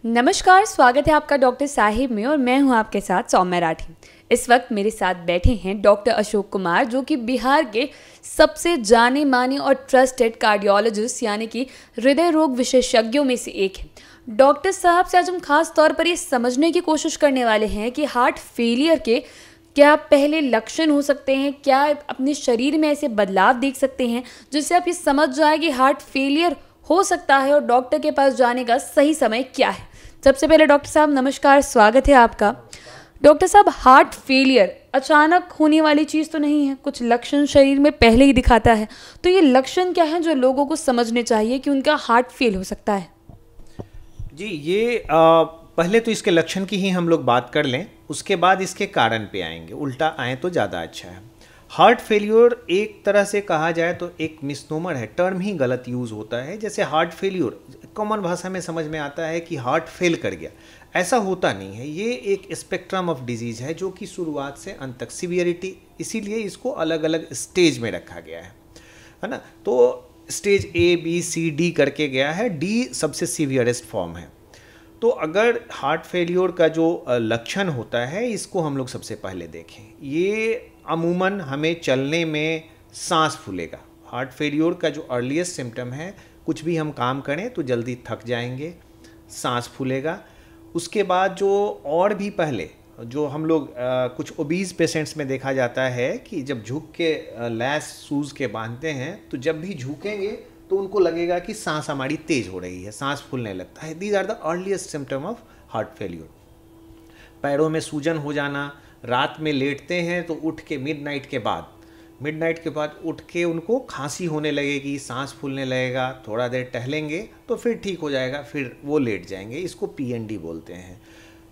नमस्कार, स्वागत है आपका डॉक्टर साहिब में और मैं हूं आपके साथ सौम्या राठी। इस वक्त मेरे साथ बैठे हैं डॉक्टर अशोक कुमार, जो कि बिहार के सबसे जाने माने और ट्रस्टेड कार्डियोलॉजिस्ट यानी कि हृदय रोग विशेषज्ञों में से एक है। डॉक्टर साहब से आज हम खास तौर पर ये समझने की कोशिश करने वाले हैं कि हार्ट फेलियर के क्या पहले लक्षण हो सकते हैं, क्या अपने शरीर में ऐसे बदलाव देख सकते हैं जिससे आप ये समझ जाए कि हार्ट फेलियर हो सकता है और डॉक्टर के पास जाने का सही समय क्या है। सबसे पहले डॉक्टर साहब नमस्कार, स्वागत है आपका। डॉक्टर साहब, हार्ट फेलियर अचानक होने वाली चीज़ तो नहीं है, कुछ लक्षण शरीर में पहले ही दिखाता है। तो ये लक्षण क्या है जो लोगों को समझने चाहिए कि उनका हार्ट फेल हो सकता है? जी, ये पहले तो इसके लक्षण की ही हम लोग बात कर लें, उसके बाद इसके कारण पे आएंगे। उल्टा आए तो ज़्यादा अच्छा है। हार्ट फेल्योर एक तरह से कहा जाए तो एक मिसनोमर है, टर्म ही गलत यूज़ होता है। जैसे हार्ट फेल्योर कॉमन भाषा में समझ में आता है कि हार्ट फेल कर गया, ऐसा होता नहीं है। ये एक स्पेक्ट्रम ऑफ डिजीज़ है जो कि शुरुआत से अंत तक सीवियरिटी, इसीलिए इसको अलग अलग स्टेज में रखा गया है ना। तो stage A B C D करके गया है, डी सबसे सीवियरेस्ट फॉर्म है। तो अगर हार्ट फेल्योर का जो लक्षण होता है, इसको हम लोग सबसे पहले देखें। ये अमूमन हमें चलने में सांस फूलेगा। हार्ट फेल्योर का जो अर्लीस्ट सिम्टम है, कुछ भी हम काम करें तो जल्दी थक जाएंगे, सांस फूलेगा। उसके बाद जो और भी पहले जो हम लोग कुछ ओबीज पेशेंट्स में देखा जाता है कि जब झुक के लैस सूज के बांधते हैं तो जब भी झुकेंगे तो उनको लगेगा कि सांस हमारी तेज हो रही है, सांस फूलने लगता है। These are the earliest symptom of heart failure. पैरों में सूजन हो जाना, रात में लेटते हैं तो उठ के मिडनाइट के बाद उठ के उनको खांसी होने लगेगी, सांस फूलने लगेगा, थोड़ा देर टहलेंगे तो फिर ठीक हो जाएगा, फिर वो लेट जाएंगे। इसको पीएनडी बोलते हैं।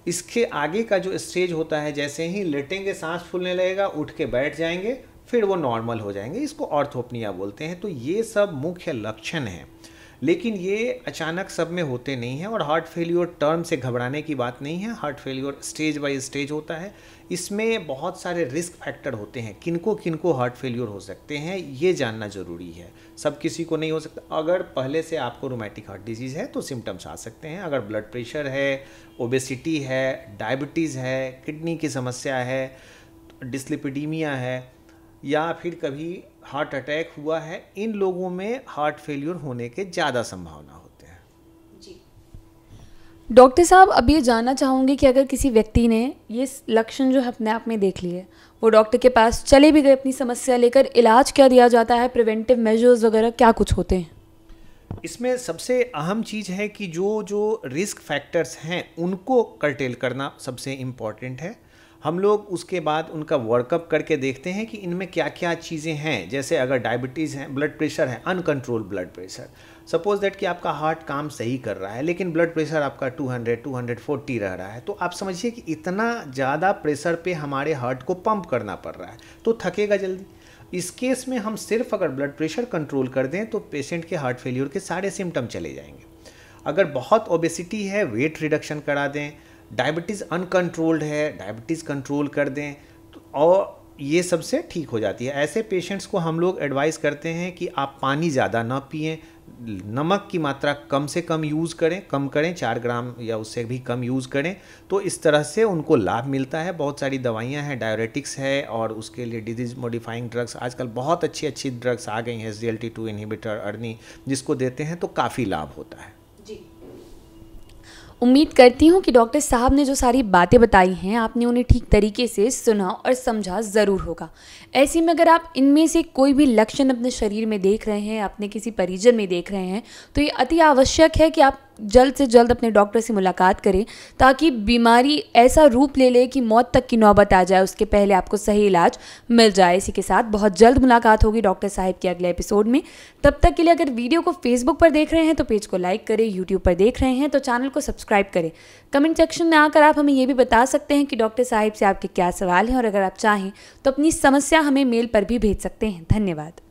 इसके आगे का जो स्टेज होता है, जैसे ही लेटेंगे सांस फूलने लगेगा, उठ के बैठ जाएंगे, फिर वो नॉर्मल हो जाएंगे। इसको ऑर्थोपनिया बोलते हैं। तो ये सब मुख्य लक्षण हैं, लेकिन ये अचानक सब में होते नहीं हैं। और हार्ट फेल्योर टर्म से घबराने की बात नहीं है। Heart failure stage by stage होता है। इसमें बहुत सारे रिस्क फैक्टर होते हैं। किनको हार्ट फेल्योर हो सकते हैं ये जानना ज़रूरी है। सब किसी को नहीं हो सकता। अगर पहले से आपको रोमैटिक हार्ट डिजीज़ है तो सिम्टम्स आ सकते हैं। अगर ब्लड प्रेशर है, ओबेसिटी है, डायबिटीज़ है, किडनी की समस्या है, डिस्लिपिडीमिया है, या फिर कभी हार्ट अटैक हुआ है, इन लोगों में हार्ट फेल्योर होने के ज़्यादा संभावना होते हैं। जी डॉक्टर साहब, अब ये जानना चाहूँगी कि अगर किसी व्यक्ति ने ये लक्षण जो है अपने आप में देख लिए, वो डॉक्टर के पास चले भी गए अपनी समस्या लेकर, इलाज क्या दिया जाता है, प्रिवेंटिव मेजर्स वगैरह क्या कुछ होते हैं? इसमें सबसे अहम चीज़ है कि जो रिस्क फैक्टर्स हैं उनको कर्टेल करना सबसे इम्पॉर्टेंट है। हम लोग उसके बाद उनका वर्कअप करके देखते हैं कि इनमें क्या क्या चीज़ें हैं। जैसे अगर डायबिटीज़ है, ब्लड प्रेशर है, uncontrol blood pressure, suppose that कि आपका हार्ट काम सही कर रहा है लेकिन ब्लड प्रेशर आपका 200-240 रह रहा है, तो आप समझिए कि इतना ज़्यादा प्रेशर पे हमारे हार्ट को पंप करना पड़ रहा है, तो थकेगा जल्दी। इस केस में हम सिर्फ अगर ब्लड प्रेशर कंट्रोल कर दें तो पेशेंट के हार्ट फेल्योर के सारे सिम्टम चले जाएंगे। अगर बहुत ओबेसिटी है, वेट रिडक्शन करा दें। डायबिटीज़ अनकंट्रोल्ड है, डायबिटीज़ कंट्रोल कर दें तो और ये सबसे ठीक हो जाती है। ऐसे पेशेंट्स को हम लोग एडवाइस करते हैं कि आप पानी ज़्यादा ना पिएं, नमक की मात्रा कम से कम यूज़ करें, कम करें, 4 ग्राम या उससे भी कम यूज़ करें। तो इस तरह से उनको लाभ मिलता है। बहुत सारी दवाइयाँ हैं, डायरेटिक्स है, और उसके लिए डिजीज़ मॉडिफाइंग ड्रग्स, आजकल बहुत अच्छी ड्रग्स आ गई हैं, SGLT2 इनहिबिटर, अर्नी, जिसको देते हैं तो काफ़ी लाभ होता है। उम्मीद करती हूँ कि डॉक्टर साहब ने जो सारी बातें बताई हैं आपने उन्हें ठीक तरीके से सुना और समझा ज़रूर होगा। ऐसे में अगर आप इनमें से कोई भी लक्षण अपने शरीर में देख रहे हैं, अपने किसी परिजन में देख रहे हैं, तो ये अति आवश्यक है कि आप जल्द से जल्द अपने डॉक्टर से मुलाकात करें, ताकि बीमारी ऐसा रूप ले ले कि मौत तक की नौबत आ जाए, उसके पहले आपको सही इलाज मिल जाए। इसी के साथ बहुत जल्द मुलाकात होगी डॉक्टर साहिब के अगले एपिसोड में। तब तक के लिए अगर वीडियो को फेसबुक पर देख रहे हैं तो पेज को लाइक करें, यूट्यूब पर देख रहे हैं तो चैनल को सब्सक्राइब करें। कमेंट सेक्शन में आकर आप हमें ये भी बता सकते हैं कि डॉक्टर साहिब से आपके क्या सवाल हैं, और अगर आप चाहें तो अपनी समस्या हमें मेल पर भी भेज सकते हैं। धन्यवाद।